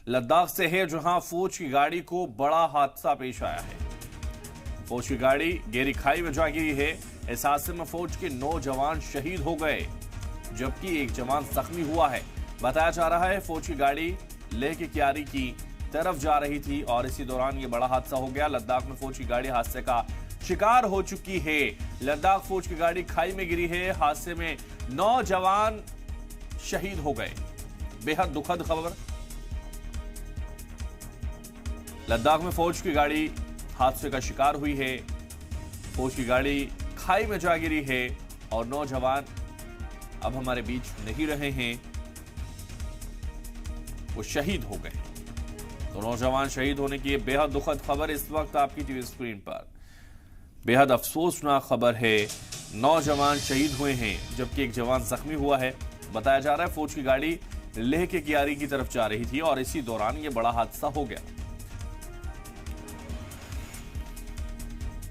लद्दाख से है, जहां फौज की गाड़ी को बड़ा हादसा पेश आया है। फौज की गाड़ी गहरी खाई में जा गिरी है। इस हादसे में फौज के 9 जवान शहीद हो गए, जबकि एक जवान जख्मी हुआ है। बताया जा रहा है फौज की गाड़ी लेह के क्यारी की तरफ जा रही थी और इसी दौरान यह बड़ा हादसा हो गया। लद्दाख में फौज की गाड़ी हादसे का शिकार हो चुकी है। लद्दाख फौज की गाड़ी खाई में गिरी है। हादसे में 9 जवान शहीद हो गए। बेहद दुखद खबर। लद्दाख में फौज की गाड़ी हादसे का शिकार हुई है। फौज की गाड़ी खाई में जा गिरी है और 9 जवान अब हमारे बीच नहीं रहे हैं, वो शहीद हो गए। तो 9 जवान शहीद होने की बेहद दुखद खबर इस वक्त आपकी टीवी स्क्रीन पर। बेहद अफसोसनाक खबर है। 9 जवान शहीद हुए हैं, जबकि एक जवान जख्मी हुआ है। बताया जा रहा है फौज की गाड़ी लेह के क्यारी की तरफ जा रही थी और इसी दौरान यह बड़ा हादसा हो गया।